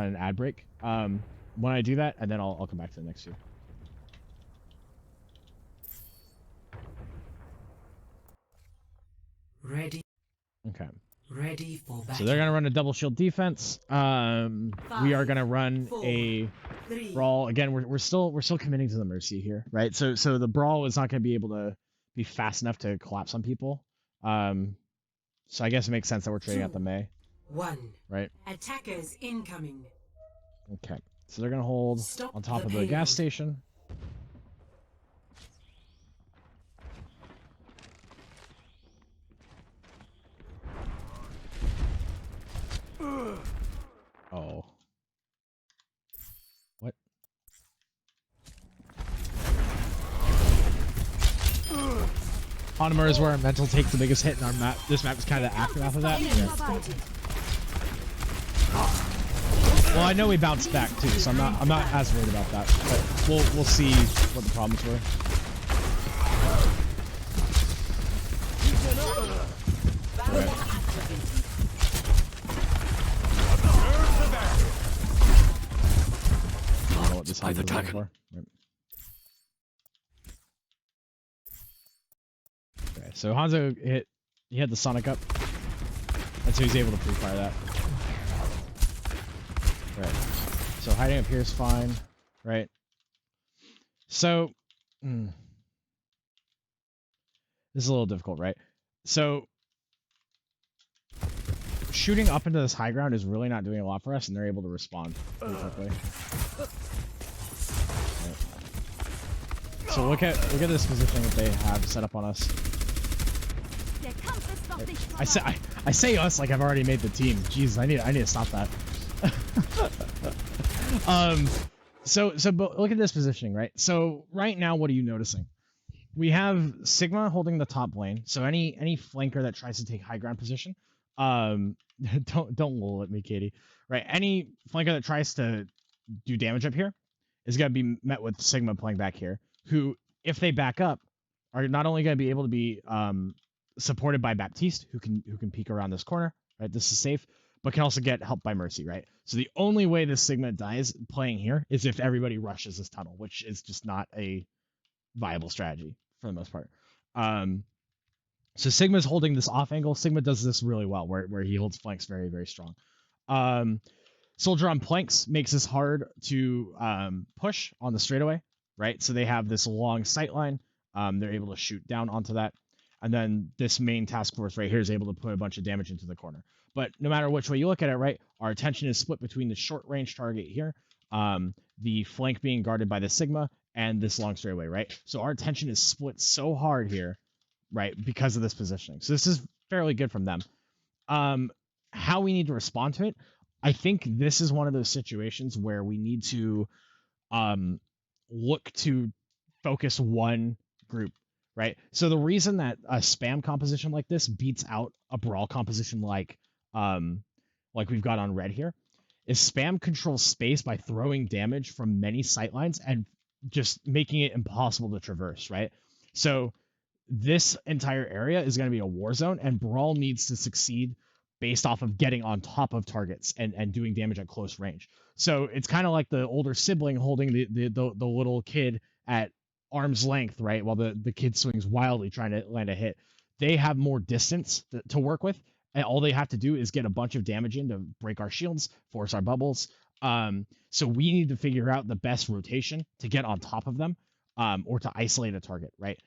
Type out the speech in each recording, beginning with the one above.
on an ad break. When I do that, and then I'll come back to the next two. Ready. Okay. Ready for battle. So they're gonna run a double shield defense. We are gonna run a brawl again. We're still committing to the mercy here, right? So the brawl is not gonna be able to be fast enough to collapse on people. So I guess it makes sense that we're trading out the May. 1. Right. Attackers incoming. Okay. So they're gonna hold on top of the gas station. Oh. What? Hanamura is where our mental takes the biggest hit in our map. This map is kind of the aftermath of that. Yeah. Well, I know we bounced back too, so I'm not as worried about that. But we'll see what the problems were. Right. I don't know what this Hanzo is looking for. Right. Okay, so Hanzo he had the Sonic up, and so he's able to pre-fire that. Right. So hiding up here is fine, right? So this is a little difficult, right? So shooting up into this high ground is really not doing a lot for us, and they're able to respond pretty quickly. Right. So look at this positioning that they have set up on us. Right. I say us like I've already made the team. Jeez, I need to stop that. But look at this positioning, right? So right now, what are you noticing? We have Sigma holding the top lane. So any flanker that tries to take high ground position, don't lol at me, Katie. Right? Any flanker that tries to do damage up here is gonna be met with Sigma playing back here, who, if they back up, are not only gonna be able to be supported by Baptiste, who can peek around this corner, right? This is safe, but can also get helped by Mercy, right? So the only way this Sigma dies playing here is if everybody rushes this tunnel, which is just not a viable strategy for the most part. So Sigma's holding this off angle. Sigma does this really well, where he holds flanks very, very strong. Soldier on planks makes this hard to push on the straightaway, right? So they have this long sight line. They're able to shoot down onto that. And then this main task force right here is able to put a bunch of damage into the corner. But no matter which way you look at it, right, our attention is split between the short range target here, the flank being guarded by the Sigma, and this long straightaway, right? So our attention is split so hard here, right, because of this positioning. So this is fairly good from them. How we need to respond to it, I think this is one of those situations where we need to look to focus one group, right? So the reason that a spam composition like this beats out a brawl composition like we've got on red here is spam controls space by throwing damage from many sightlines and just making it impossible to traverse, right? So this entire area is going to be a war zone, and brawl needs to succeed based off of getting on top of targets and doing damage at close range. So it's kind of like the older sibling holding the little kid at arm's length, right? While the kid swings wildly trying to land a hit. They have more distance to work with, and all they have to do is get a bunch of damage in to break our shields, force our bubbles. So we need to figure out the best rotation to get on top of them, or to isolate a target, right?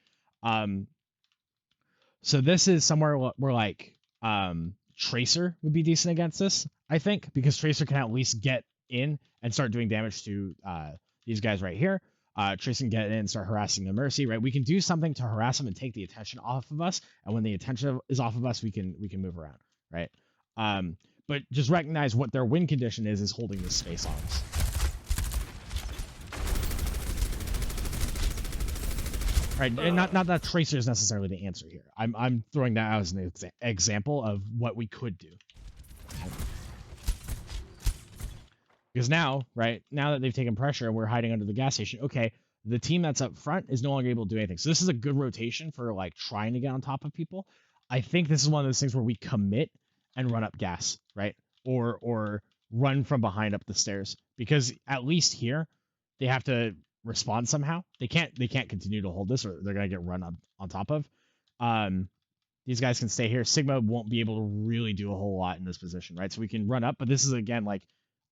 So this is somewhere where like Tracer would be decent against this, I think, because Tracer can at least get in and start doing damage to these guys right here. Tracer can get in and start harassing the Mercy, right? We can do something to harass them and take the attention off of us, and when the attention is off of us, we can move around, right? But just recognize what their win condition is holding this space on us. Right, and not that Tracer is necessarily the answer here. I'm throwing that out as an example of what we could do. Because now, right, now that they've taken pressure and we're hiding under the gas station, okay, the team that's up front is no longer able to do anything. So this is a good rotation for like trying to get on top of people. I think this is one of those things where we commit and run up gas, right? Or run from behind up the stairs, because at least here they have to respond somehow. They can't continue to hold this, or they're gonna get run on top of. These guys can stay here. Sigma won't be able to really do a whole lot in this position, right? So we can run up, but this is again like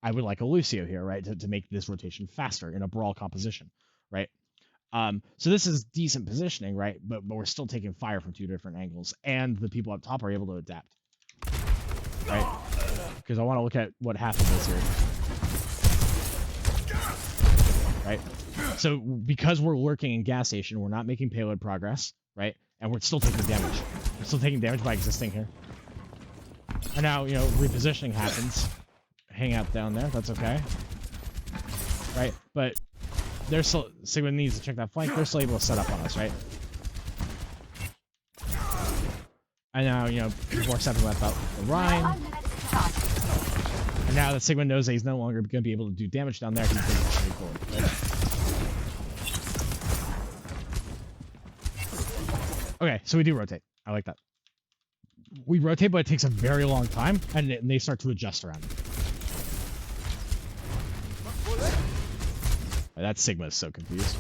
I would like a Lucio here, right, to make this rotation faster in a brawl composition, right? So this is decent positioning, right? But we're still taking fire from 2 different angles, and the people up top are able to adapt, right? Because I want to look at what happens here, right? So because we're lurking in gas station, we're not making payload progress, right? And we're still taking damage. We're still taking damage by existing here. And now, you know, repositioning happens. Hang out down there, that's okay. Right? But they're still, Sigma needs to check that flank, they're still able to set up on us, right? And now, you know, people are stepping left out the Rhine. And now that Sigma knows that he's no longer going to be able to do damage down there, he's going to push straight forward, right? Okay, so we do rotate. I like that. We rotate, but it takes a very long time, and they start to adjust around it. That Sigma is so confused.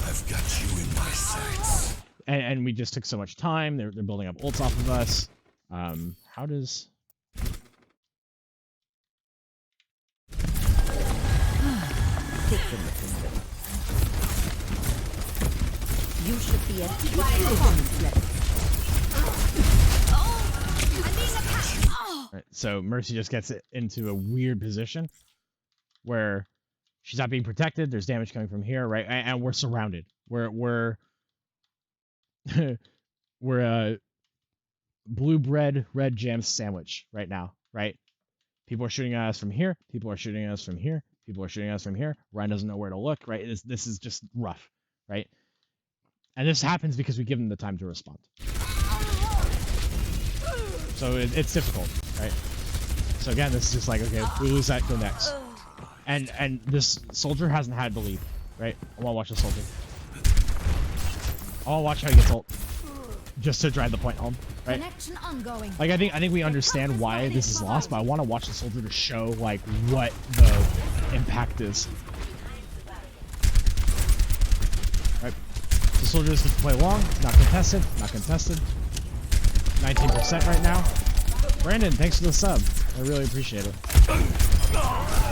I've got you in my sights. And we just took so much time. They're building up ults off of us. How does... You should be at performance level. Right, so Mercy just gets it into a weird position where she's not being protected. There's damage coming from here, right? And we're surrounded. We're we're a blue bread, red jam sandwich right now, right? People are shooting at us from here. People are shooting at us from here. People are shooting at us from here. Ryan doesn't know where to look, right? This is just rough, right? And this happens because we give them the time to respond. So it's difficult, right? So again, this is just like, okay, we lose that, go next. And this soldier hasn't had to leave, right? I want to watch the soldier. I want to watch how he gets ult, just to drive the point home, right? Connection ongoing. Like I think we understand why this is lost, but I want to watch the soldier to show like what the impact is. Right? The soldier just gets to play long, not contested, not contested. 19% right now. Brandon, thanks for the sub. I really appreciate it.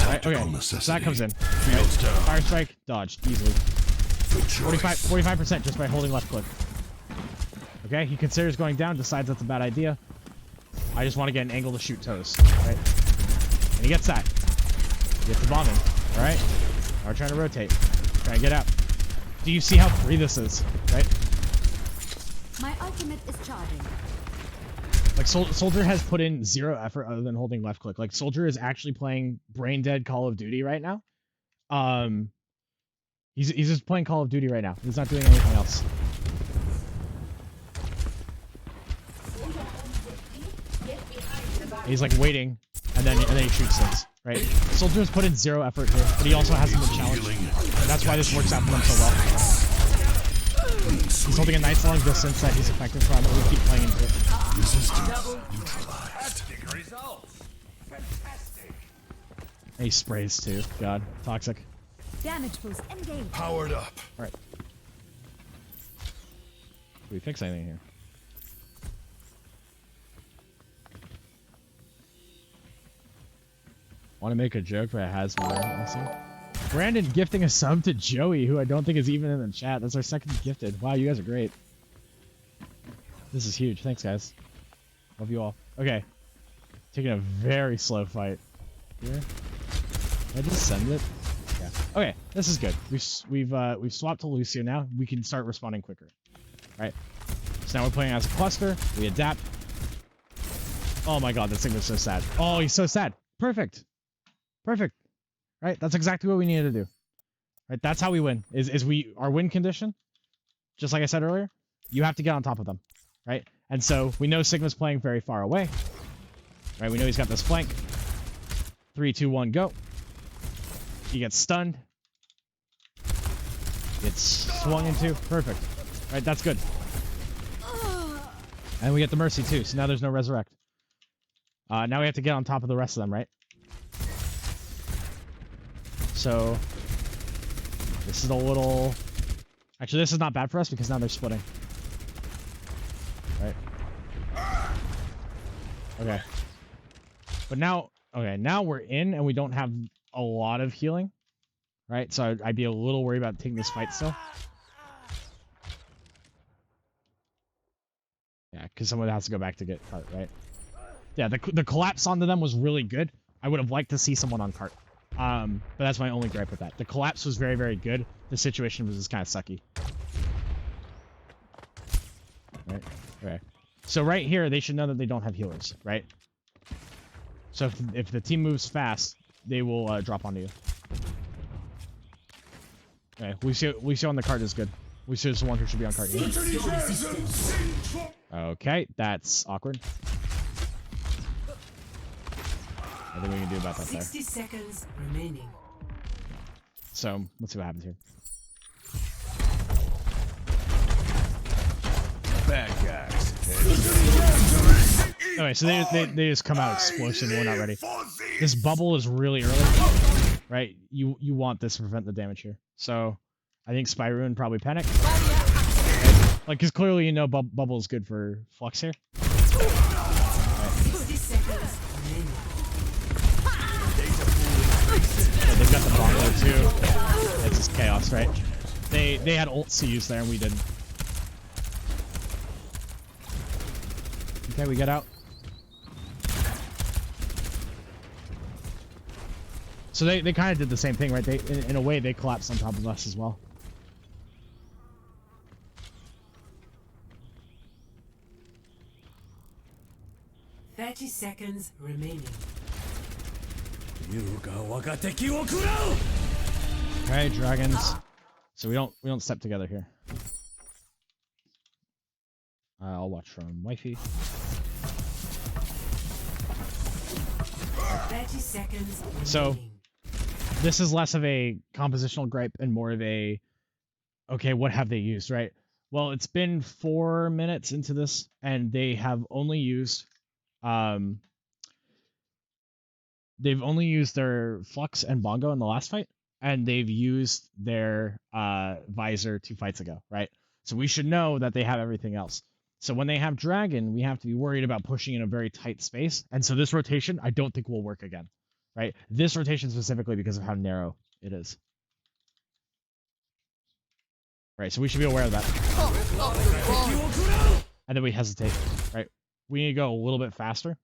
Right, okay, so that comes in. Right. Fire strike, dodged easily. 45% just by holding left click. Okay, he considers going down, decides that's a bad idea. I just want to get an angle to shoot toes. Right? And he gets that. He gets the bombing. Alright? Now we're trying to rotate. Trying to get out. Do you see how free this is? Right? My ultimate is charging. Like, Soldier has put in zero effort other than holding left click. Like, Soldier is actually playing brain dead Call of Duty right now. He's just playing Call of Duty right now. He's not doing anything else. He's like waiting, and then he shoots things. Right? Soldier's put in zero effort here, but he also hasn't been challenged. And that's why this works out for him so well. He's holding a nice long distance that he's effective from, and we keep playing into it. Resistance neutralized. And he sprays too. God, toxic. Damage boost engaged. Powered up. All right. Did we fix anything here? Want to make a joke, but it has been awesome. Brandon gifting a sub to Joey, who I don't think is even in the chat. That's our second gifted. Wow, you guys are great. This is huge. Thanks, guys. Love you all. Okay. Taking a very slow fight here. Did I just send it? Yeah. Okay, this is good. We've swapped to Lucio now. We can start responding quicker. All right. So now we're playing as a cluster. We adapt. Oh my god, this thing was so sad. Oh, he's so sad. Perfect. Perfect. Right? That's exactly what we needed to do. Right? That's how we win. Our win condition, just like I said earlier, you have to get on top of them. Right? And so we know Sigma's playing very far away. Right? We know he's got this flank. 3, 2, 1, go. He gets stunned. Gets swung into. Perfect. Right? That's good. And we get the Mercy too, so now there's no resurrect. Now we have to get on top of the rest of them, right? So this is a little. Actually, this is not bad for us because now they're splitting. Right. Okay. But now, okay, now we're in and we don't have a lot of healing. Right? So I'd be a little worried about taking this fight still. Yeah, because someone has to go back to get cart, right? Yeah, the collapse onto them was really good. I would have liked to see someone on cart. But that's my only gripe with that. The collapse was very, very good. The situation was just kind of sucky. Right? Okay. So right here, they should know that they don't have healers, right? So if the team moves fast, they will drop onto you. Okay, we see on the cart is good. We see the one who should be on cart here. Okay, that's awkward. I think we can do about that there. 60 seconds remaining. So let's see what happens here. Bad guys. Okay, so they just come out explosive and we're not ready. This bubble is really early, right? You want this to prevent the damage here. So I think Spyroon probably panic. Like, because clearly you know bubble is good for Flux here. Right. 60 seconds remaining. Yeah, they've got the bongo too. It's just chaos, right? They had ults to use there and we didn't. Okay, we get out. So they kind of did the same thing, right? They in a way they collapsed on top of us as well. Thirty seconds remaining. Okay, dragons. So we don't step together here. I'll watch from wifey. 30 seconds remaining. So this is less of a compositional gripe and more of a, okay, what have they used, right? Well, it's been 4 minutes into this, and they have only used, they've only used their Flux and Bongo in the last fight, and they've used their Visor 2 fights ago, right? So we should know that they have everything else. So when they have Dragon, we have to be worried about pushing in a very tight space, and so this rotation, I don't think will work again, right? This rotation specifically because of how narrow it is. Right, so we should be aware of that. And then we hesitate, right? We need to go a little bit faster.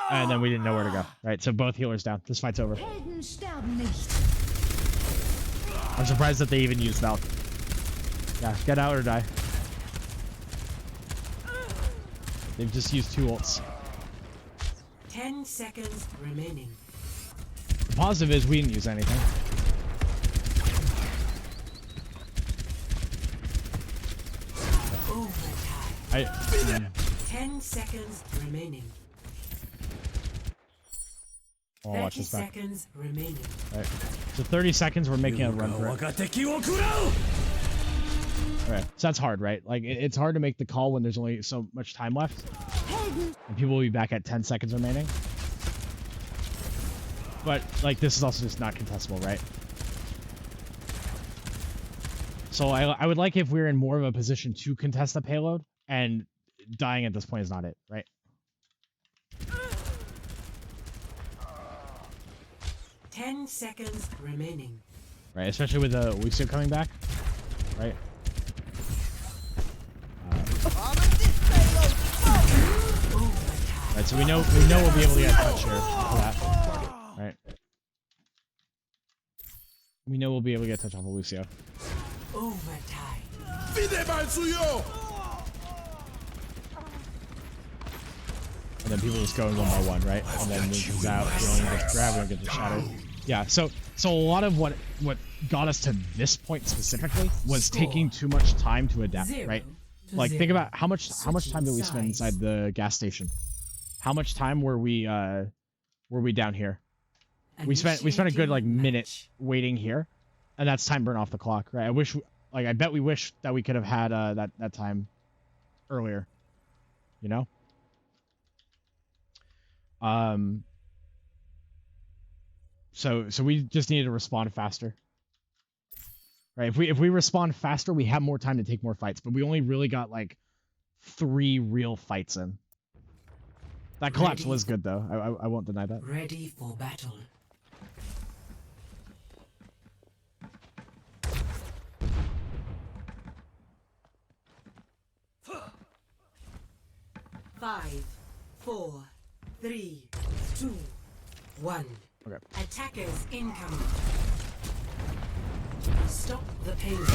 And then we didn't know where to go, right? So both healers down. This fight's over. I'm surprised that they even used Valk. Yeah, get out or die. They've just used 2 ults. 10 seconds remaining. The positive is we didn't use anything. Overtime. 10 seconds remaining. I'll watch 30 this back. seconds remaining. Right. So 30 seconds, we're making a run for it. Okay. So that's hard, right? Like, it's hard to make the call when there's only so much time left. And people will be back at 10 seconds remaining. But, like, this is also just not contestable, right? So I would like if we were in more of a position to contest the payload, and dying at this point is not it, right? Ten seconds remaining. Right, especially with the Lucio coming back, right? Right, so we know we'll be able to get a touch here for that, right? We know we'll be able to get a touch off of Lucio. Overtime. And then people just go in one by one, right? And then Moon comes out, we don't even get the grab, we don't get the shatter. Yeah, so a lot of what got us to this point specifically was taking too much time to adapt, right? Like, think about how much time did we spend inside the gas station? How much time were we down here? We spent a good like minute waiting here, and that's time burn off the clock, right? I bet we wish that we could have had that time earlier, you know? So we just need to respond faster. Right? If we respond faster, we have more time to take more fights. But we only really got like 3 real fights in. That collapse was good though. I won't deny that. Ready for battle. Five, 4, 3, 2, 1. Okay. Attackers incoming. Stop the payload.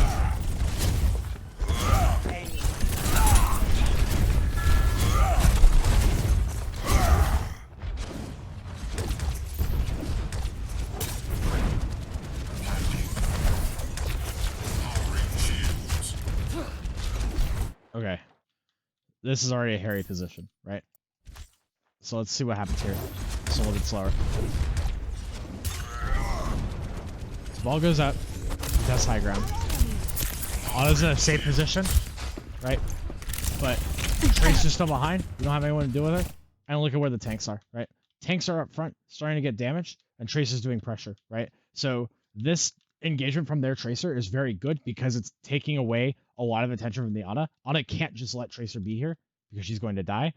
Okay. This is already a hairy position, right? So let's see what happens here. It's a little bit slower. The ball goes up. That's high ground. Otto's in a safe position, right? But Trace is still behind. We don't have anyone to deal with it. And look at where the tanks are, right? Tanks are up front, starting to get damaged, and Trace is doing pressure, right? So this engagement from their Tracer is very good because it's taking away a lot of attention from the Ana. Ana can't just let Tracer be here because she's going to die.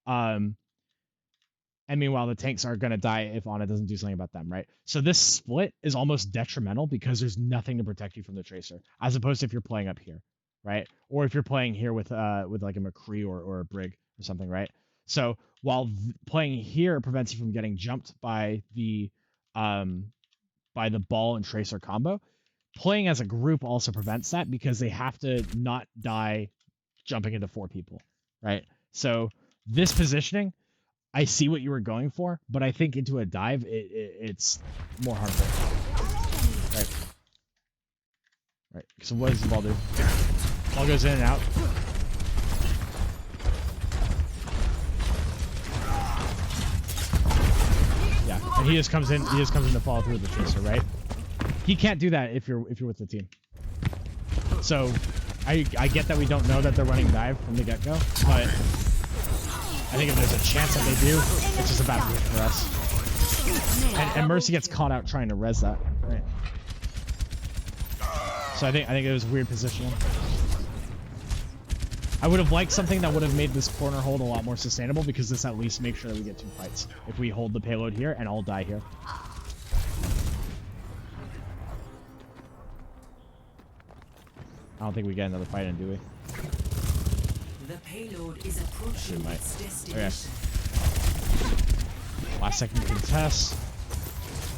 And meanwhile, the tanks are going to die if Ana doesn't do something about them, right? So this split is almost detrimental because there's nothing to protect you from the Tracer, as opposed to if you're playing up here, right? Or if you're playing here with like a McCree or a Brig or something, right? So while playing here prevents you from getting jumped by the ball and Tracer combo, playing as a group also prevents that because they have to not die jumping into 4 people, right? So this positioning, I see what you were going for, but I think into a dive, it's more harmful. Right. Right. So what does the ball do? Ball goes in and out. Yeah, and he just comes in. He just comes in to follow through with the Tracer, right? He can't do that if you're with the team. So I get that we don't know that they're running dive from the get-go, but I think if there's a chance that they do, it's just a bad move for us. And Mercy gets caught out trying to res that. Right. So I think it was weird positioning. I would have liked something that would have made this corner hold a lot more sustainable because this at least makes sure that we get 2 fights. If we hold the payload here and all die here. I don't think we get another fight in, do we? The payload is approaching its destination. Okay. Last second contest.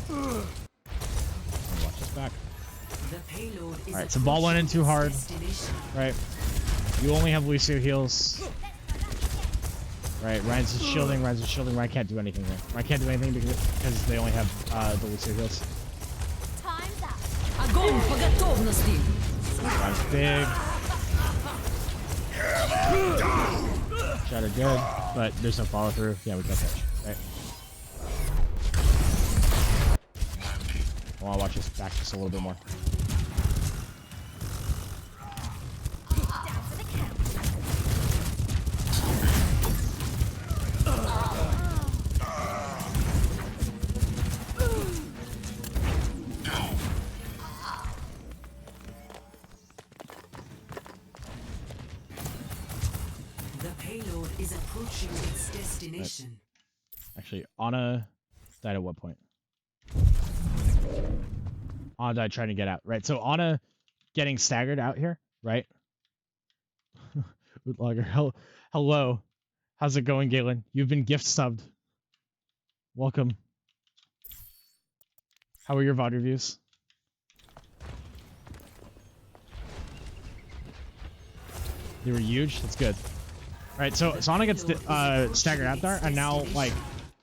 Watch this back. The payload is Alright, so ball went in too hard. Right. You only have Lucio heals. Right, Ryan's just shielding, Ryan can't do anything there. Ryan can't do anything because they only have the Lucio heals. Time's up. Ryan's big. Shot are good, but there's no follow through. Yeah, we got that. Right. I want to watch this back just a little bit more. Destination. Actually, Ana died at what point? Ana died trying to get out, right? So Ana getting staggered out here, right? Útlagar, hello. How's it going, Galen? You've been gift subbed. Welcome. How are your VOD reviews? They were huge. That's good. Right, so Ana gets staggered out there, and now like,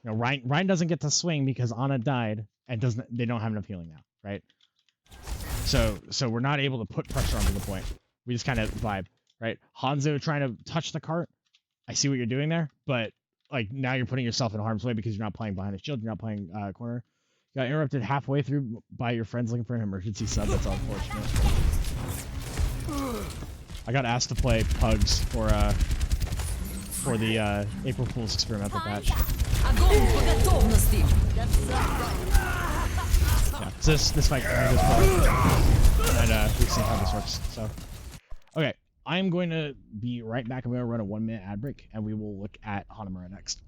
you know, Ryan doesn't get to swing because Ana died, and they don't have enough healing now, right? So we're not able to put pressure onto the point. We just kind of vibe, right? Hanzo trying to touch the cart. I see what you're doing there, but like now you're putting yourself in harm's way because you're not playing behind a shield, you're not playing corner. Got interrupted halfway through by your friends looking for an emergency sub. That's unfortunate. I got asked to play Pugs for the April Fool's experimental patch. So this fight kind of goes forward, and we've seen how this works. So, okay, I'm going to be right back. I'm going to run a 1-minute ad break, and we will look at Hanamura next.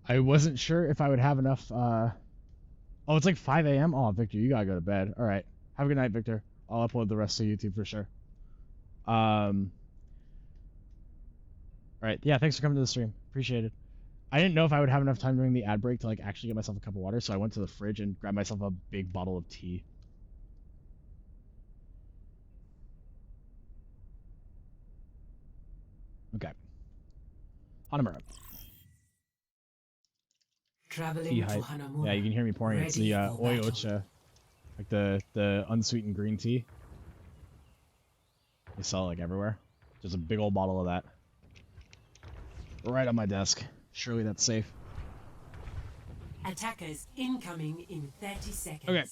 I wasn't sure if I would have enough. Oh, it's like 5 a.m. Oh, Victor, you gotta go to bed. All right. Have a good night, Victor. I'll upload the rest to YouTube for sure. All right. Yeah, thanks for coming to the stream. Appreciate it. I didn't know if I would have enough time during the ad break to like actually get myself a cup of water, so I went to the fridge and grabbed myself a big bottle of tea. Okay. Hanamura. Traveling Tea to hype. Hanamura. Yeah, you can hear me pouring. It's the Ready for Oi battle. Ocha, like the unsweetened green tea. They sell it like everywhere. There's a big old bottle of that right on my desk. Surely that's safe. Attackers incoming in 30 seconds. Okay.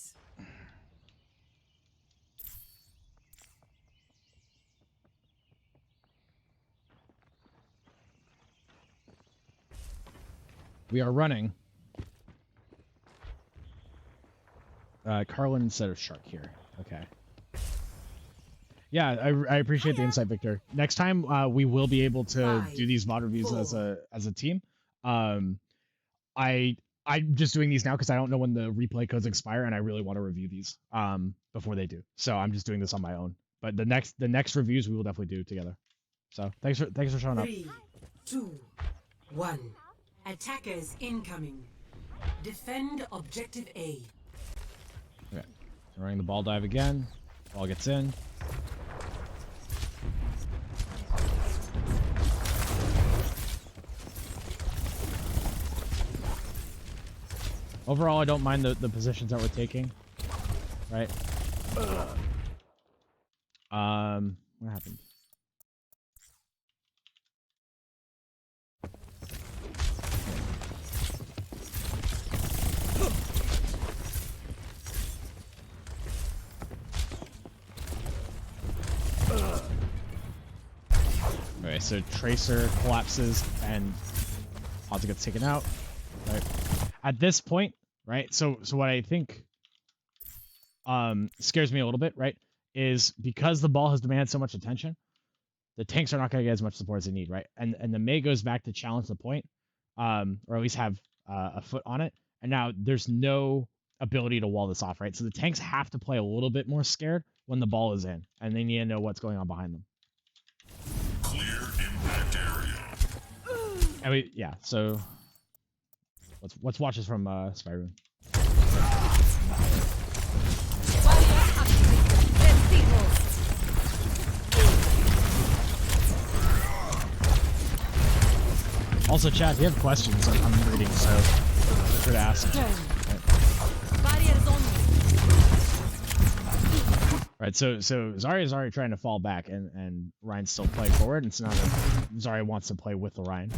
We are running Carlin instead of Shark here. Okay. Yeah, I appreciate the insight, Victor. Next time we will be able to do these VOD reviews as a team. I'm just doing these now because I don't know when the replay codes expire, and I really want to review these before they do. So I'm just doing this on my own. But the next reviews we will definitely do together. So thanks for showing up. 3, 2, 1. Attackers incoming. Defend objective A. Okay. So running the ball dive again. Ball gets in. Overall, I don't mind the positions that we're taking. Right? What happened? Okay, so Tracer collapses and Hanzo gets taken out. Right. At this point, right? So what I think scares me a little bit, right, is because the ball has demanded so much attention, the tanks are not going to get as much support as they need, right? And the Mei goes back to challenge the point, or at least have a foot on it. And now there's no ability to wall this off, right? So the tanks have to play a little bit more scared when the ball is in, and they need to know what's going on behind them. Clear impact area. And yeah, so let's watch this from Spyroon. Also, chat, if you have questions, I'm reading, so feel free to ask. Right, so Zarya is already trying to fall back, and Ryan's still playing forward, and so now Zarya wants to play with the Ryan.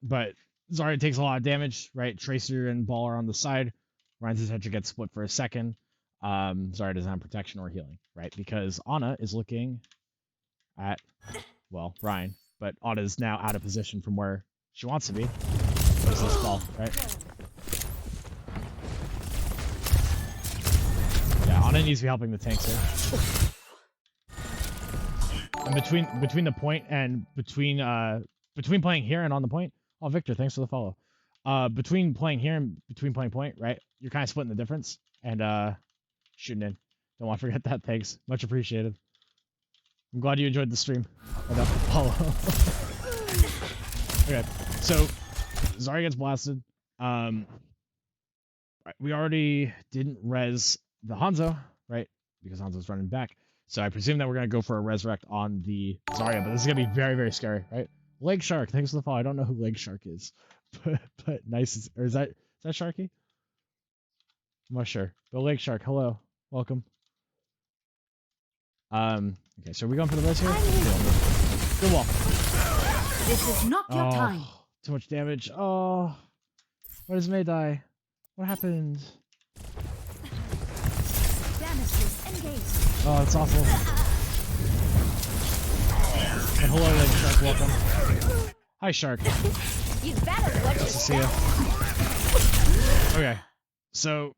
But Zarya takes a lot of damage, right? Tracer and Ball are on the side. Ryan's attention gets split for a second. Zarya doesn't have protection or healing, right? Because Ana is looking at, well, Ryan, but Anna's now out of position from where she wants to be. There's this ball, right? Yeah, Ana needs to be helping the tanks here. And between the point and between playing here and on the point. Oh, Victor, thanks for the follow. Between playing here and between playing point, right? You're kind of splitting the difference and shooting in. Don't want to forget that. Thanks, much appreciated. I'm glad you enjoyed the stream. Oh, that's the follow. Okay, so Zarya gets blasted. We already didn't res the Hanzo, right? Because Hanzo's running back. So I presume that we're going to go for a resurrect on the Zarya, but this is going to be very, very scary, right? Leg Shark, thanks for the follow. I don't know who Leg Shark is, but nice. Or is that Sharky? I'm not sure. But Leg Shark, hello. Welcome. Okay, so are we going for the res here? Good wall. This is not your time. Too much damage. Oh, why does May die? What happened? Damages engaged. Oh, that's awful. Hey, hello, Leg Shark. Welcome. Hi, Shark. You better watch Nice to see you. Okay, so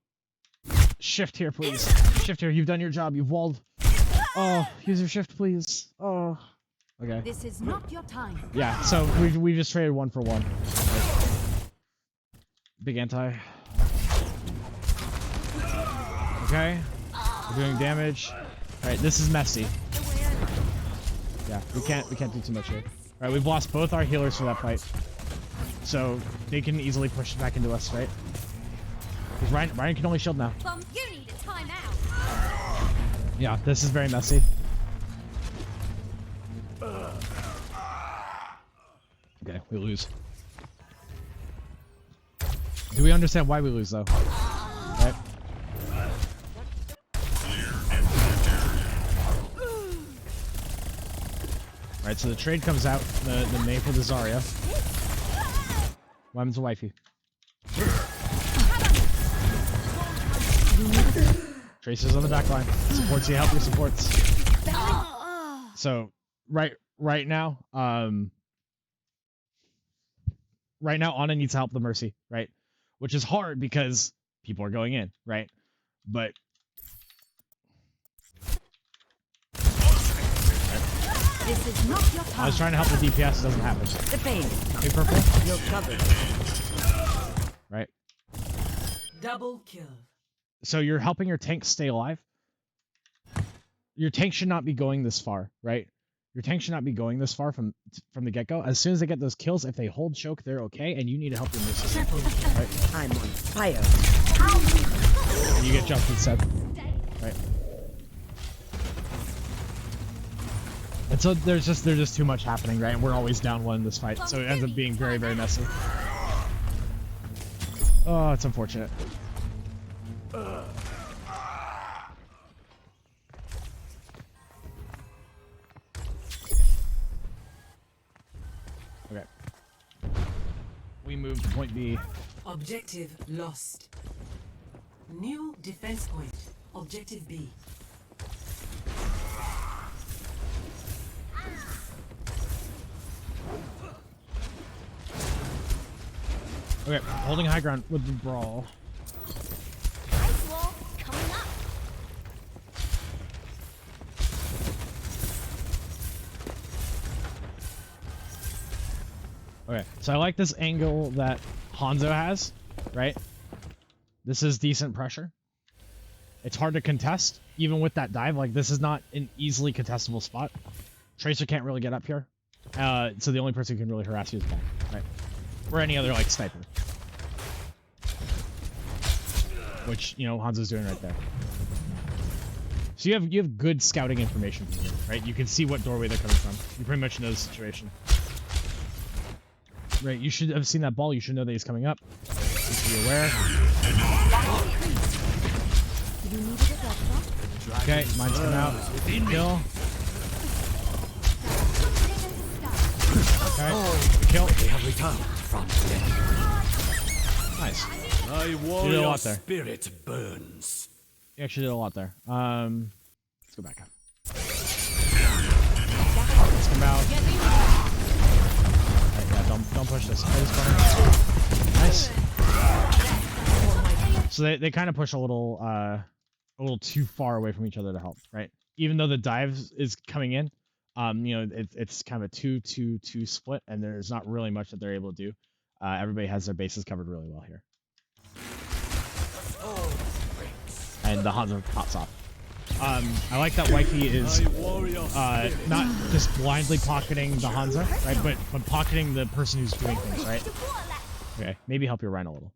shift here, please. Shift here. You've done your job. You've walled. Oh, use your shift, please. Oh. Okay. This is not your time. Yeah, so we just traded 1 for 1. Big anti. Okay. We're doing damage. Alright, this is messy. Yeah, we can't do too much here. Alright, we've lost both our healers for that fight. So they can easily push it back into us, right? Because Ryan can only shield now. You need a timeout. Yeah, this is very messy. Okay, we lose. Do we understand why we lose, though? Right? Alright, so the trade comes out, the May for the Zarya. What happens to wifey? Tracer's on the back line. Supports you, help your supports. So, right now, Ana needs to help the Mercy, right? Which is hard because people are going in, right? But This is not your time. I was trying to help the DPS, it doesn't happen. The pain. Hey, purple. You're covered. Right. Double kill. So you're helping your tank stay alive. Your tank should not be going this far, right? Your tank should not be going this far from the get-go. As soon as they get those kills, if they hold choke, they're okay, and you need to help your Mercy. Right? I'm on fire. And you get jumped instead. Right. And so there's just too much happening, right? And we're always down 1 in this fight, so it ends up being very, very messy. Oh, it's unfortunate. Okay. We move to point B. Objective lost. New defense point. Objective B. Okay, holding high ground with the brawl. Ice wall coming up. Okay, so I like this angle that Hanzo has, right? This is decent pressure. It's hard to contest, even with that dive. Like, this is not an easily contestable spot. Tracer can't really get up here. So the only person who can really harass you is Paul, right? Or any other, like, sniper. Which, you know, Hanzo's doing right there. So you have good scouting information from here, right? You can see what doorway they're coming from. You pretty much know the situation. Right, you should have seen that ball. You should know that he's coming up. You should be aware. Okay, mine's come out. Kill. Okay, kill. They have returned from death. Nice. My You did a warrior lot there. spirit burns. You actually did a lot there. Let's go back up. Let's come out. Right, yeah, don't push this. Nice. So they kind of push a little little too far away from each other to help, right? Even though the dive is coming in, you know, it's kind of a 2-2-2 split, and there's not really much that they're able to do. Everybody has their bases covered really well here. And the Hanzo pops off. I like that Wifey is not just blindly pocketing the Hanzo, right? But pocketing the person who's doing things, right? Okay, maybe help your Rhino a little.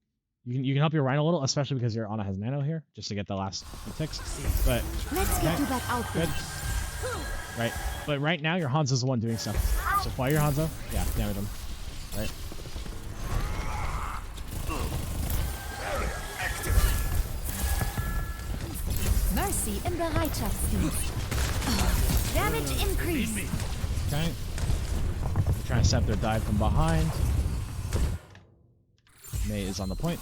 You can help your Rhino a little, especially because your Ana has nano here, just to get the last ticks. But Let's get you back out there. good. Right, but right now your Hanzo's the one doing stuff. So fly your Hanzo, yeah, damage him. Right. Mercy im Bereitschaftsdienst. Damage increase. Okay. Trying to set their dive from behind. May is on the point.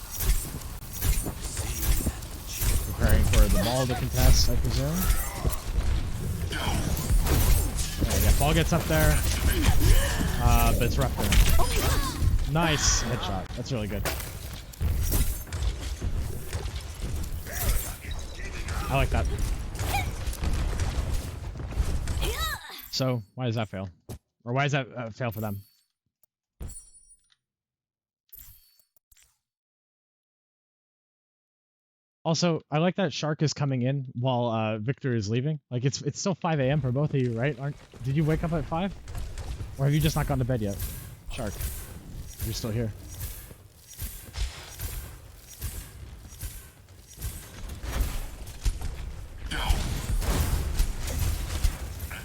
Preparing for the ball to contest, I presume. Yeah, ball gets up there. But it's rough there. Nice headshot. That's really good. I like that. So, why does that fail? Or why does that fail for them? Also, I like that Shark is coming in while Victor is leaving. Like, it's still 5 a.m. for both of you, right? Did you wake up at 5? Or have you just not gone to bed yet? Shark, you're still here.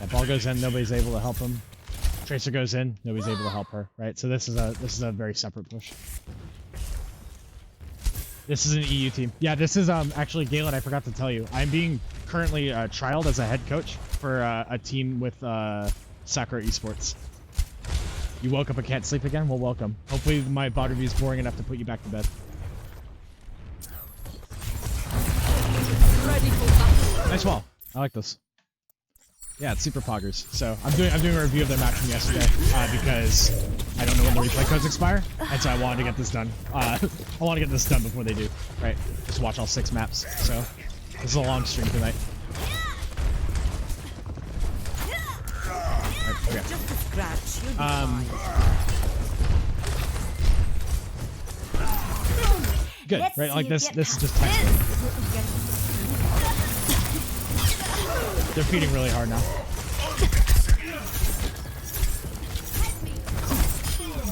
That ball goes in, nobody's able to help him. Tracer goes in, nobody's able to help her, right? So this is a very separate push. This is an EU team. Yeah, this is actually Galen, I forgot to tell you. I'm being currently trialed as a head coach for a team with Sakura Esports. You woke up and can't sleep again? Well, welcome. Hopefully my bot review is boring enough to put you back to bed. Nice wall. I like this. Yeah, it's super poggers. So I'm doing a review of their match from yesterday because I don't know when the replay codes expire, and so I wanted to get this done. I want to get this done before they do. Right? Just watch all 6 maps. So this is a long stream tonight. Right, okay. Just a scratch. You'll be Good. Let's right? Like see this. you This is get just textbook. They're feeding really hard now.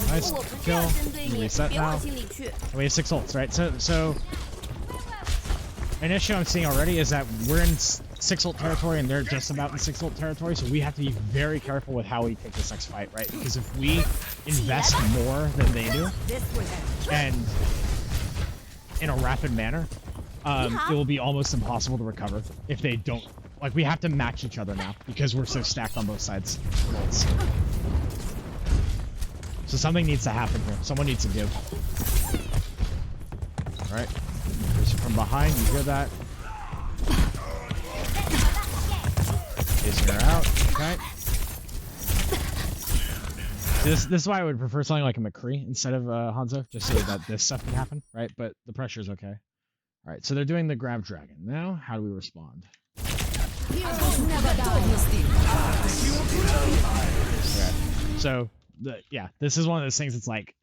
Nice kill. Reset now. And we have 6 ults, right? So an issue I'm seeing already is that we're in 6 ult territory and they're just about in 6 ult territory, so we have to be very careful with how we take this next fight, right? Because if we invest more than they do, and in a rapid manner, it will be almost impossible to recover if they don't. Like, we have to match each other now because we're so stacked on both sides. So something needs to happen here. Someone needs to give. Alright. From behind, you hear that. Chasing her out. Okay. This is why I would prefer something like a McCree instead of Hanzo, just so that this stuff can happen, right? But the pressure's okay. Alright, so they're doing the Grab Dragon. Now, how do we respond? Okay. So, this is one of those things that's like,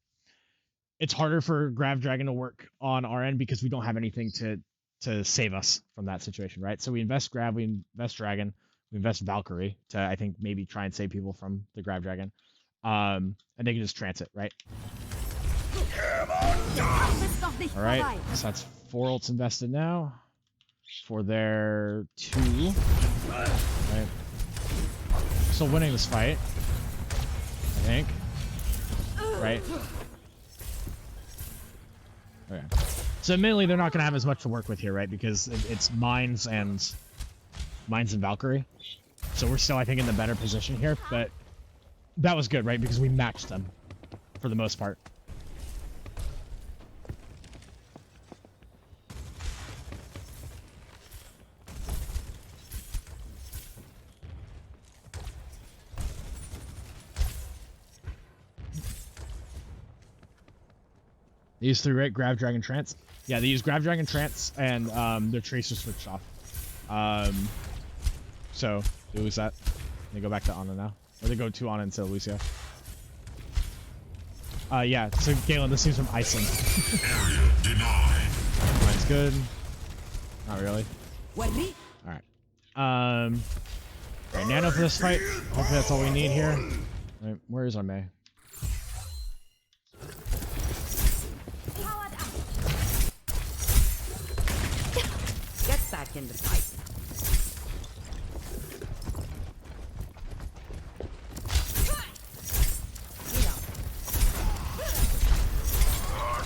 it's harder for Grav Dragon to work on our end because we don't have anything to save us from that situation, right? So we invest Grav, we invest Dragon, we invest Valkyrie to, I think, maybe try and save people from the Grav Dragon. And they can just trance it, right? Alright, so that's 4 ults invested now. For their 2. Right. Still winning this fight, I think. Right? Okay. So admittedly, they're not going to have as much to work with here, right? Because it's Mines and Valkyrie. So we're still, I think, in the better position here. But that was good, right? Because we matched them for the most part. They use 3, right? Grab Dragon Trance. Yeah, they use Grab Dragon Trance and their Tracer switched off. So they lose that. They go back to Ana now. Or they go to Ana instead of Lucio. Yeah, so Galen, this seems from Iceland. Mine's good. Not really. Alright. Alright, Nano for this fight. Hopefully that's all we need here. Right, where is our Mei? Get back in the fight.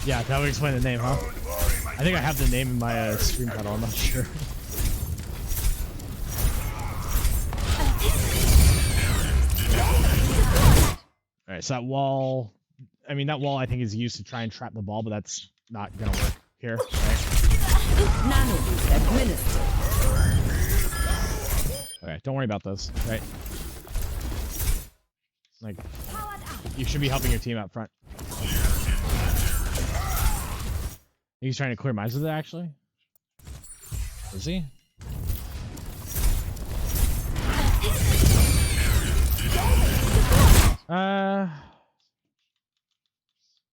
Yeah, that would explain the name, huh? I think I have the name in my stream title, I'm not sure. Alright, so that wall... I mean, that wall I think is used to try and trap the ball, but that's not gonna work here, right? Nano boost administered. Okay, don't worry about those, right? Like, you should be helping your team out front. He's trying to clear mines with it, actually? Is he?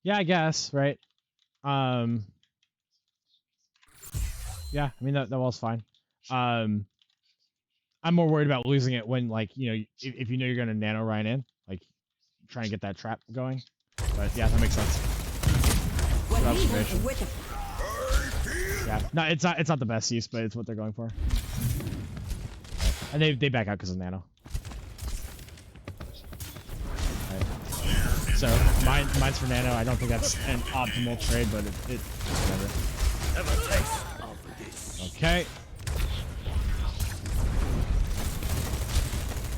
Yeah, I guess, right? Yeah, I mean, that wall's fine. I'm more worried about losing it when, like, you know, if you know you're going to nano Ryan in, like, try and get that trap going. But, yeah, that makes sense. Good observation. Yeah, no, it's not the best use, but it's what they're going for. And they back out because of nano. Right. So mine's for nano. I don't think that's an optimal trade, but it whatever. Okay.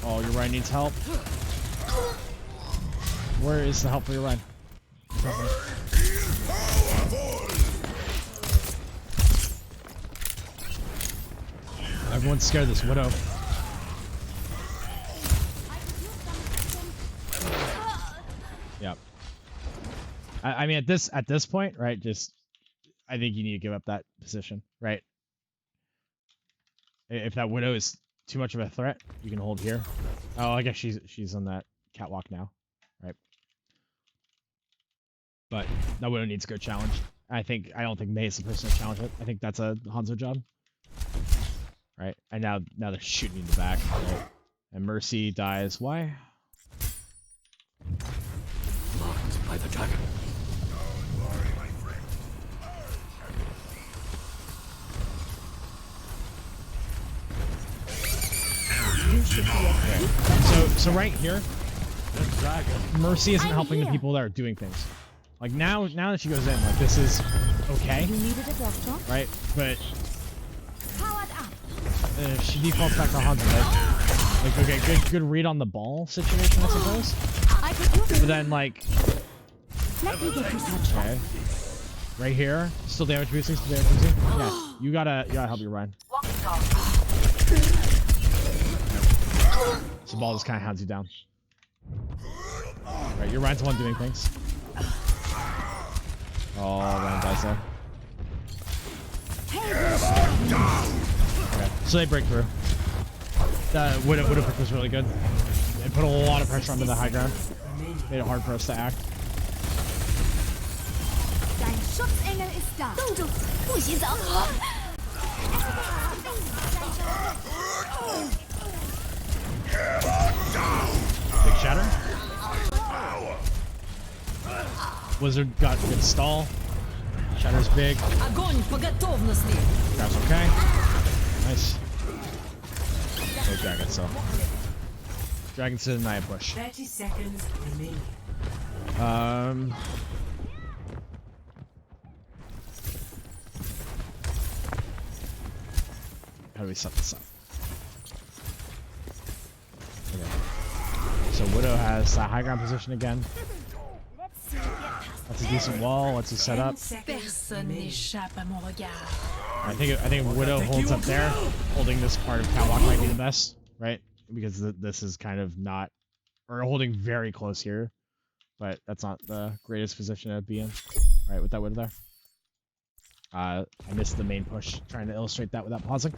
Oh, your Ryan needs help. Where is the help for your Ryan? Everyone's scared of this Widow. Yep. I mean, at this point, right? Just, I think you need to give up that position, right? If that Widow is too much of a threat, you can hold here. Oh, I guess she's on that catwalk now, right? But that Widow needs to go challenge. I don't think Mei is the person to challenge it. I think that's a Hanzo job. Right, and now they're shooting in the back, right? And Mercy dies. Why? Marked by the dragon. So right here, Mercy isn't helping the people that are doing things. Like now that she goes in, like this is okay, right? But she defaults back to Hanzo, right? Like, okay, good read on the ball situation, I suppose. But then, like, okay, right here, still damage boosting, Yeah, you gotta help your Ryan. So the ball just kind of hounds you down. Right, your Ryan's the one doing things. Oh, Ryan dies there. Okay, so they break through. The Widow pick was really good. It put a lot of pressure onto the high ground. Made it hard for us to act. Dein Schutzengel ist da. Big shatter. Wizard got good stall. Shatter's big. Grab's okay. Nice. No dragon, so. Dragon's to deny a push. 30 seconds remaining. How do we set this up? Okay. So Widow has that high ground position again. That's a decent wall. Let's just set up. I think Widow holds up there. Holding this part of catwalk might be the best, right? Because this is kind of not, or holding very close here, but that's not the greatest position to be in, right? With that Widow there. I missed the main push, trying to illustrate that without pausing.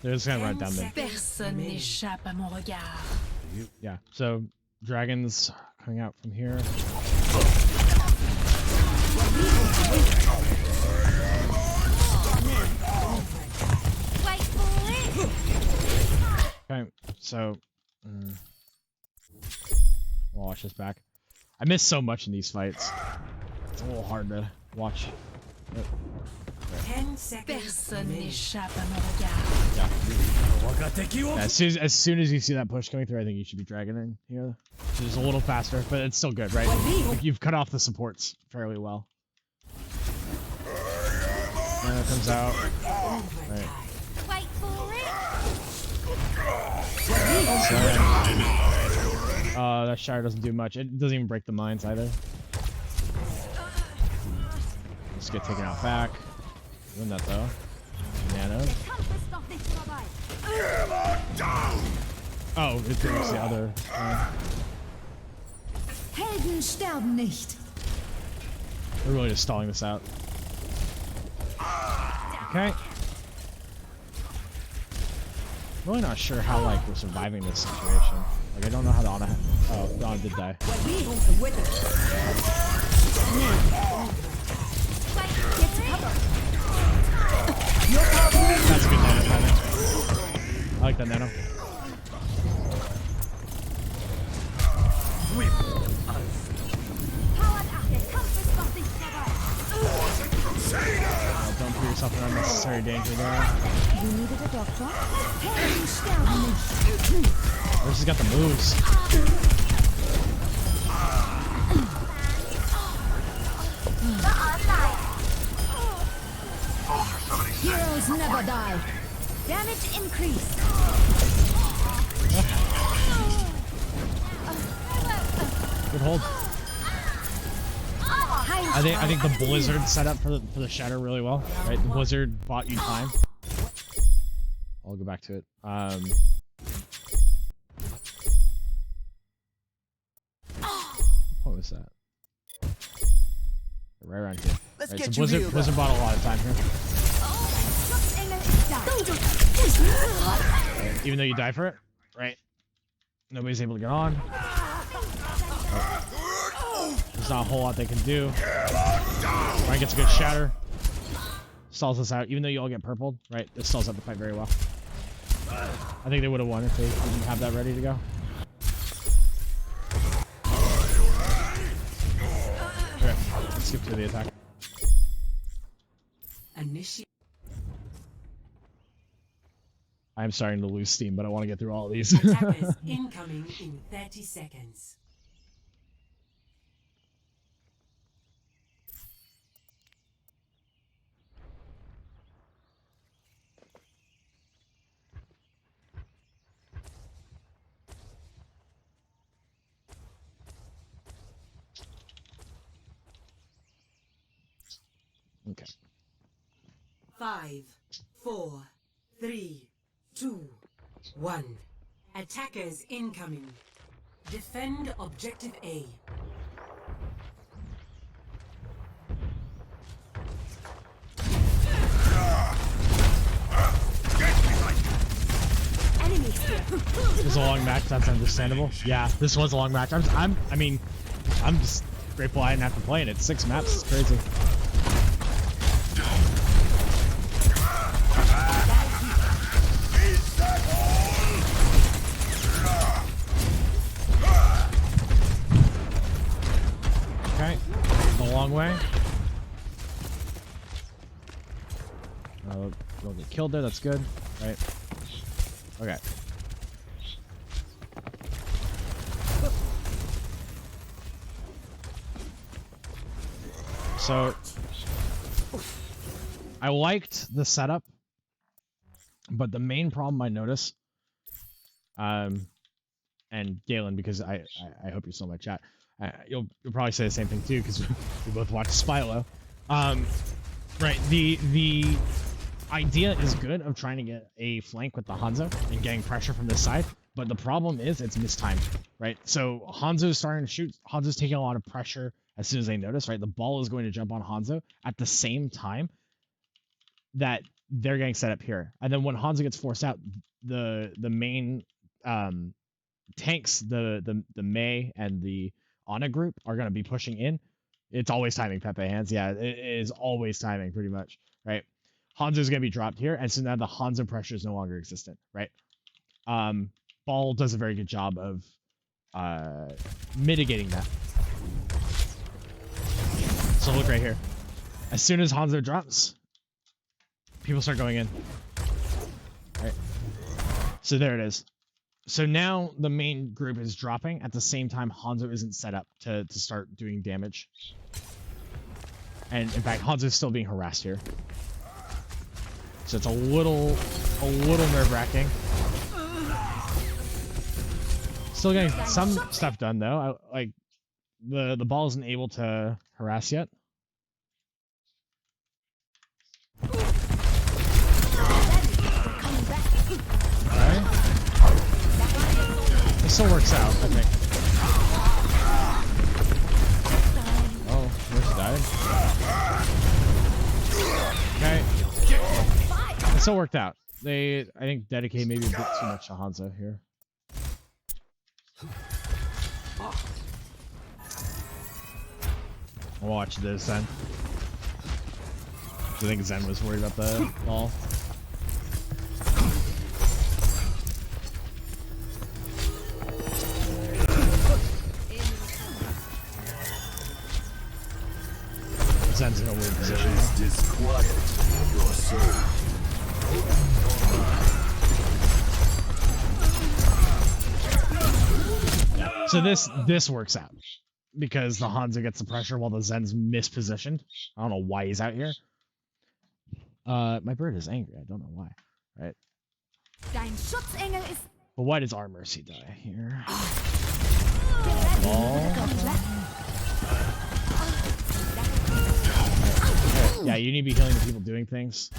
They're just gonna run down there. Personne n'échappe à mon regard. Yeah. So dragons coming out from here. Wait for it. Okay. So. We'll watch this back. I miss so much in these fights. It's a little hard to watch. But, 10 seconds. Personne n'échappe à mon regard. yeah, as soon as you see that push coming through, I think you should be dragging in here. So it's a little faster, but it's still good, right? You've cut off the supports fairly well. And it comes out. Right. Wait for it. That Shire doesn't do much. It doesn't even break the mines either. Just get taken out back. Win that though. Nano. Der Kampf ist noch nicht vorbei. Oh, it's the other. Helden sterben nicht. We're really just stalling this out. Okay. Really not sure how like we're surviving this situation. Like I don't know how the Ana. Oh, the Ana did die. That's a good nano timing. I like that nano. Don't put yourself in unnecessary danger there. You needed a doctor? Helden sterben nicht. This has got the moves. Heroes never die. Damage increased. Good hold. I think the blizzard set up for the shatter really well. Right, the blizzard bought you time. I'll go back to it. What was that? Right around here. Let's Right, get so you blizzard bought a lot of time here. Right, even though you die for it, right? Nobody's able to get on. There's not a whole lot they can do. Ryan gets a good shatter. Stalls us out, even though you all get purpled, right? This stalls out the fight very well. I think they would have won if they didn't have that ready to go. Okay, let's skip to the attack. Initiate. I'm starting to lose steam, but I want to get through all of these. Attackers incoming in 30 seconds. Okay. 5, 4, 3, 2, 1. Attackers incoming. Defend objective A. Enemies here. This is a long match. That's understandable. Yeah, this was a long match. I mean, I'm just grateful I didn't have to play it. It's 6 maps. It's crazy. Okay, a long way. We'll get killed there. That's good, right? Okay. So I liked the setup, but the main problem I notice, and Galen, because I hope you're still in my chat, you'll probably say the same thing too, because we both watch Spylo. Right, the idea is good of trying to get a flank with the Hanzo and getting pressure from this side, but the problem is it's mistimed, right? So Hanzo's starting to shoot. Hanzo's taking a lot of pressure as soon as they notice, right? The ball is going to jump on Hanzo at the same time that they're getting set up here. And then when Hanzo gets forced out, the main tanks, the Mei and the Ana group are going to be pushing in. It's always timing, Pepe hands. Yeah, it is always timing, pretty much, right? Hanzo's going to be dropped here, and so now the Hanzo pressure is no longer existent, right? Ball does a very good job of mitigating that. So look right here. As soon as Hanzo drops, people start going in. Right. So there it is. So now the main group is dropping at the same time Hanzo isn't set up to start doing damage. And in fact, Hanzo is still being harassed here. So it's a little nerve-wracking. Still getting some stuff done though. Like the ball isn't able to harass yet. Alright. It still works out, I think. Oh, Mercy died. Okay. It still worked out. I think, dedicate maybe a bit too much to Hanzo here. I'll watch this then. I think Zen was worried about the ball. Zen's in a weird position. So this works out because the Hanzo gets the pressure while the Zen's mispositioned. I don't know why he's out here. My bird is angry. I don't know why. Right. Dein Schutzengel ist. But why does our Mercy die here? Ball. Yeah, you need to be healing the people doing things,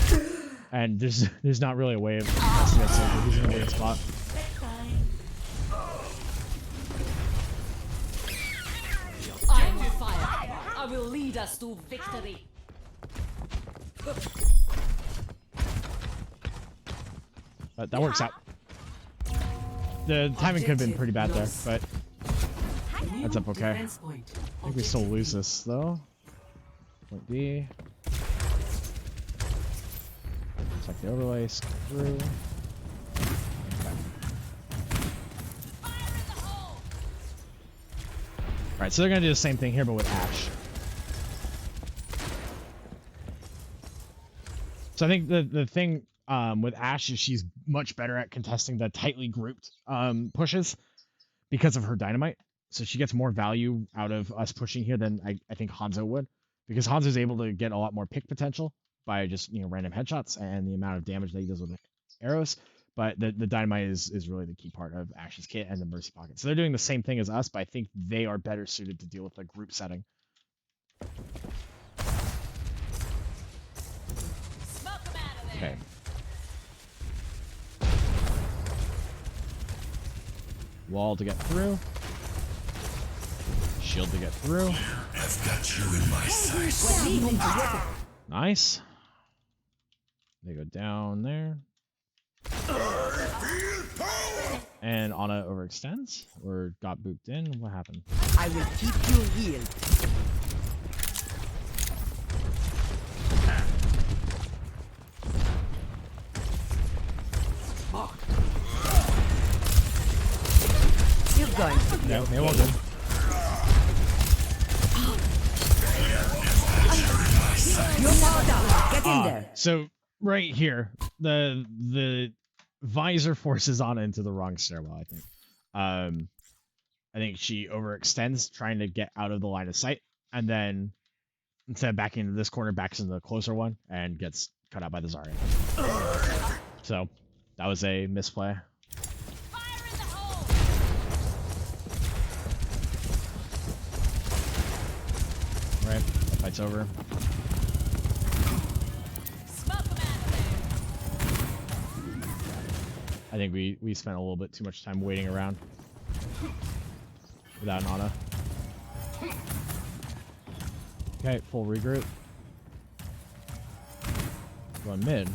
and there's not really a way of testing that. So he's in a weird spot. I'm fire. I will lead us to victory. But that works out. The timing could have been pretty bad there, but that's up okay. I think we still lose this though. Point B. Check the overlay, screw. Okay. Alright, so they're gonna do the same thing here, but with Ashe. So I think the thing with Ashe is she's much better at contesting the tightly grouped pushes because of her dynamite. So she gets more value out of us pushing here than I think Hanzo would, because Hanzo's able to get a lot more pick potential by just random headshots and the amount of damage that he does with arrows. But the dynamite is really the key part of Ashe's kit and the Mercy pocket. So they're doing the same thing as us, but I think they are better suited to deal with the group setting. Okay. Wall to get through. Shield to get through. I've got you in my sights. Nice. They go down there. And Ana overextends or got booped in. What happened? I will keep you healed. You're going. No, they won't good. You're powered up. Get in there. So right here, the visor forces Ana into the wrong stairwell, I think. I think she overextends trying to get out of the line of sight, and then instead of backing into this corner, backs into the closer one and gets cut out by the Zarya. So that was a misplay. Right, that fight's over. I think we spent a little bit too much time waiting around without an Ana. Okay, full regroup. Going mid.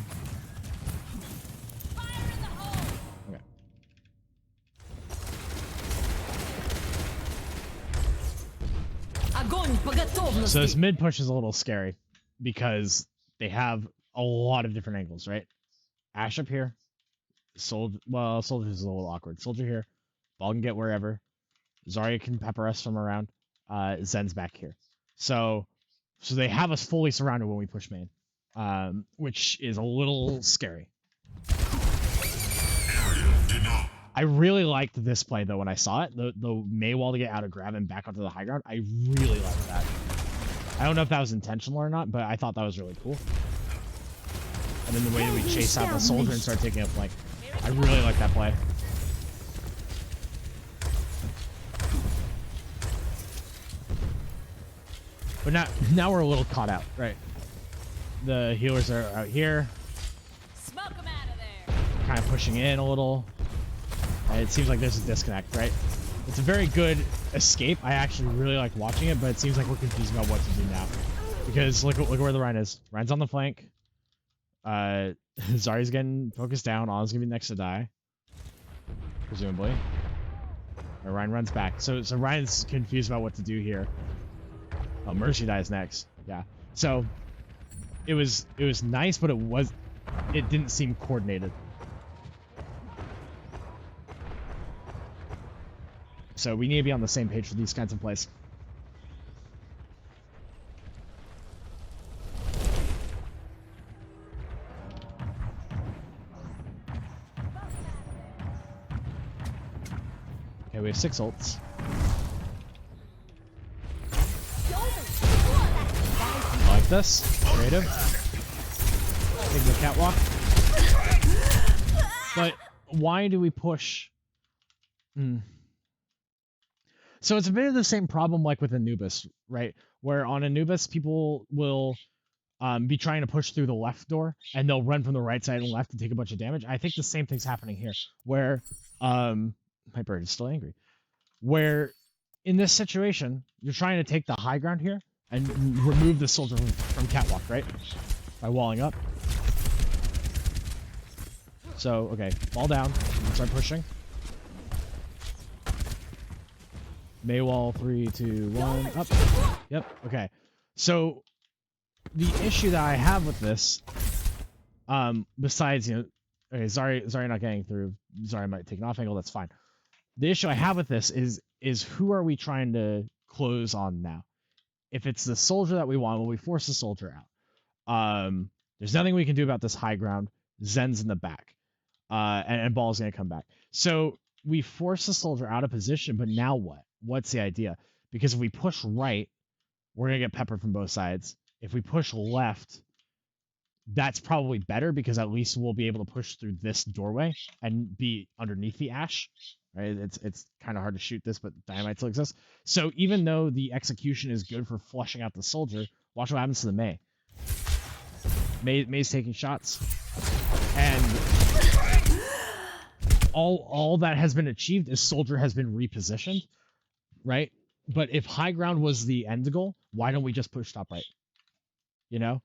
Огонь по готовности. So this mid push is a little scary because they have a lot of different angles, right? Ashe up here. Soldier's a little awkward. Soldier here. Ball can get wherever. Zarya can pepper us from around. Zen's back here. So they have us fully surrounded when we push main, which is a little scary. I really liked this play though when I saw it. The Mei wall to get out of grab and back onto the high ground. I really liked that. I don't know if that was intentional or not, but I thought that was really cool. And then the way that we chase out the soldier and start taking a flank. I really like that play. But now we're a little caught out, right? The healers are out here. Smoke 'em out of there. Kind of pushing in a little. And it seems like there's a disconnect, right? It's a very good escape. I actually really like watching it, but it seems like we're confused about what to do now. Because look where the Rhine is. Rhine's on the flank. Zarya's getting focused down. Ana's gonna be next to die. Presumably. Or Rhine runs back. So Ryan's confused about what to do here. Oh, Mercy dies next. Yeah. So it was nice, but it didn't seem coordinated. So we need to be on the same page for these kinds of plays. Okay, we have 6 ults. I like this. Creative. Taking the catwalk. But why do we push? So it's a bit of the same problem like with Anubis, right? Where on Anubis, people will be trying to push through the left door, and they'll run from the right side and left and take a bunch of damage. I think the same thing's happening here, where my bird is still angry. Where in this situation, you're trying to take the high ground here and remove the soldier from catwalk, right? By walling up. So, okay, fall down, start pushing. Mei wall, 3, 2, 1, up. Yep, okay. So, the issue that I have with this, besides, okay, Zarya not getting through, Zarya might take an off angle, that's fine. The issue I have with this is who are we trying to close on now? If it's the soldier that we want, well, we force the soldier out. There's nothing we can do about this high ground. Zen's in the back. And Ball's going to come back. So we force the soldier out of position, but now what? What's the idea? Because if we push right, we're going to get peppered from both sides. If we push left, that's probably better because at least we'll be able to push through this doorway and be underneath the Ashe. Right? It's kind of hard to shoot this, but dynamite still exists. So even though the execution is good for flushing out the soldier, watch what happens to the Mei. Mei's taking shots. And all that has been achieved is soldier has been repositioned, right? But if high ground was the end goal, why don't we just push top right? You know?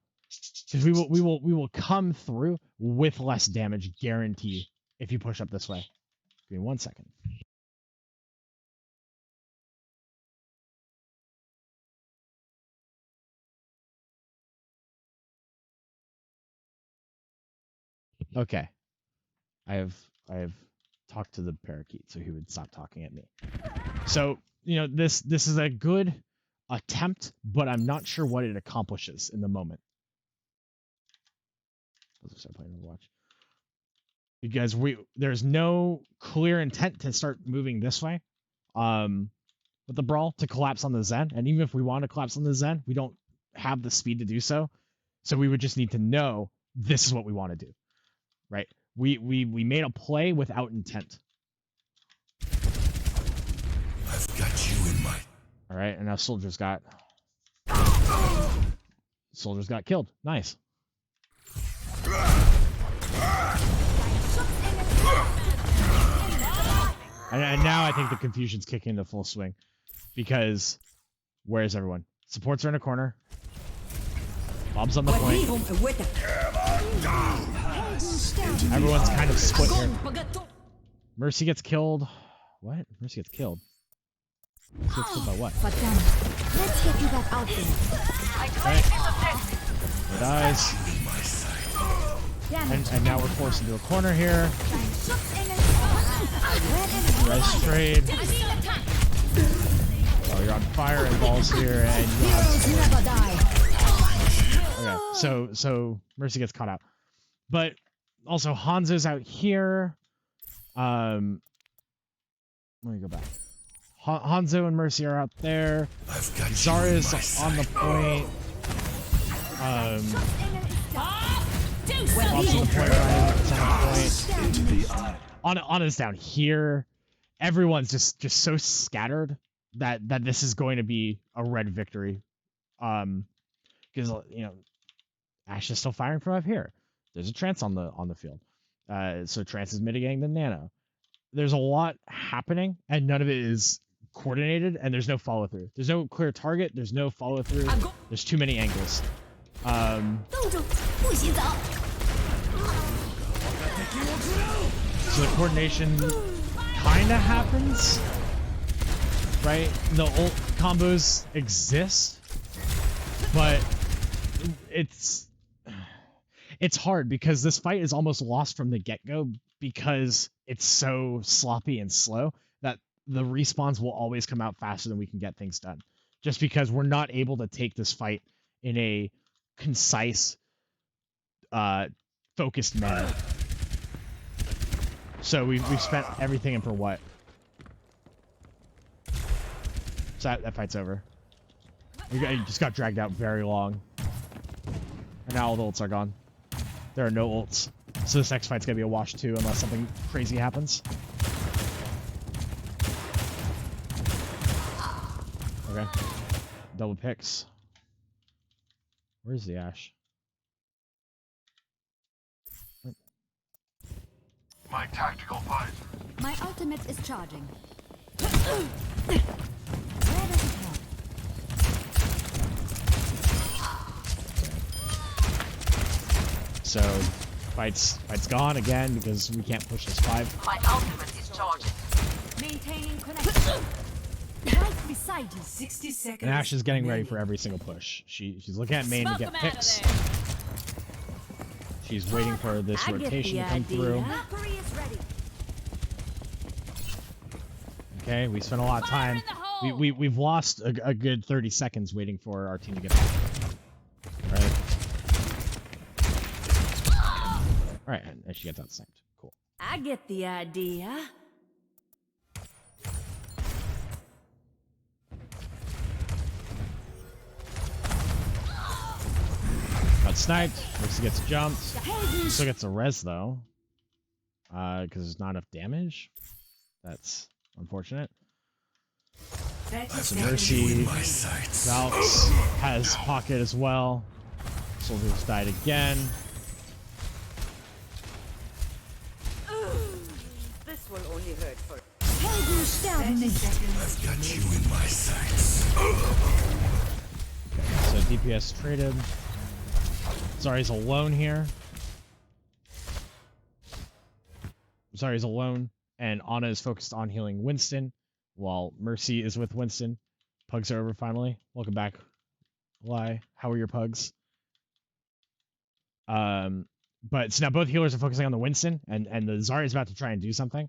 Because we will come through with less damage, guaranteed, if you push up this way. Give me 1 second. Okay. I have talked to the parakeet so he would stop talking at me. So, you know, this is a good attempt, but I'm not sure what it accomplishes in the moment. Let's start playing Overwatch. Because there's no clear intent to start moving this way with the Brawl to collapse on the Zen. And even if we want to collapse on the Zen, we don't have the speed to do so. So we would just need to know this is what we want to do, right? We made a play without intent. I've got you in my... All right, and now Soldier's got killed. Nice. And now I think the confusion's kicking into full swing. Because, where's everyone? Supports are in a corner. Bob's on the flank. Everyone's kind of split here. Mercy gets killed. What? Mercy gets killed. Gets killed by what? Verdammt. Let's get you back out there. He dies. And now we're forced into a corner here. Dein Schutzengel ist Res trade. Oh, you're on fire and balls here, and you Heroes never die. okay. So Mercy gets caught out, but also Hanzo's out here. Let me go back. Hanzo and Mercy are out there. I've got Zarya's you in my on the sight. point. Schutzengel ist da. Lots on the point, Ryan. It's on the point. Into the eye. Anna's down here. Everyone's just so scattered that this is going to be a red victory. Because you know, Ashe is still firing from up here. There's a trance on the field. So trance is mitigating the nano. There's a lot happening, and none of it is coordinated, and there's no follow through. There's no clear target. There's no follow through. There's too many angles. 冻住，不许走。 So the coordination kind of happens, right? The ult combos exist, but it's hard because this fight is almost lost from the get-go because it's so sloppy and slow that the respawns will always come out faster than we can get things done. Just because we're not able to take this fight in a concise, focused manner. So we've spent everything in for what? So that fight's over. You just got dragged out very long. And now all the ults are gone. There are no ults. So this next fight's gonna be a wash too, unless something crazy happens. Okay. Double picks. Where's the Ashe? My tactical visor. My ultimate is charging. Where does it help? So fight's gone again because we can't push this 5. My ultimate is charging. Maintaining connection. Right beside you. 60 seconds. And Ashe is getting ready for every single push. She's looking at main to get picks. She's waiting for this I get rotation the to come through. idea. Valkyrie is ready. Okay, we spent a lot of time. in the hole! We've lost a good 30 seconds waiting for our team to get back. Alright. Alright, and she gets out second. Cool. I get the idea. Got sniped. Mercy gets jumped. Still gets a res though. Because there's not enough damage. That's unfortunate. 30 I've seconds. got you Mercy. in my sights. Valks has pocket as well. Soldiers died again. This will only hurt for. Helden sterben 30 nicht. seconds. I've got you in my sights. So DPS traded. Zarya's alone here. Zarya's alone, and Ana is focused on healing Winston, while Mercy is with Winston. Pugs are over finally. Welcome back. Lie. How are your pugs? But so now both healers are focusing on the Winston, and the Zarya is about to try and do something,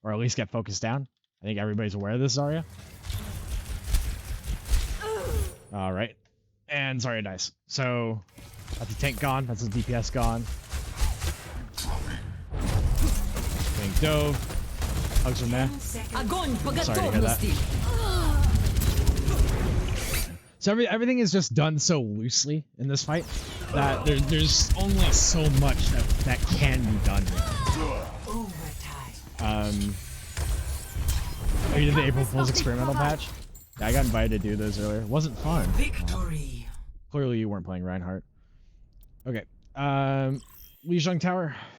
or at least get focused down. I think everybody's aware of this Zarya. All right, and Zarya dies. So that's a tank gone. That's a DPS gone. Tank dove. Pugs are meh. 10 seconds. Огонь по Sorry to hear that. готовности. So everything is just done so loosely in this fight that there's only so much that can be done here. Overtime. Oh, you did the April Fool's experimental patch? Yeah, I got invited to do those earlier. It wasn't fun. Victory. Clearly you weren't playing Reinhardt. Okay. Lijiang Tower.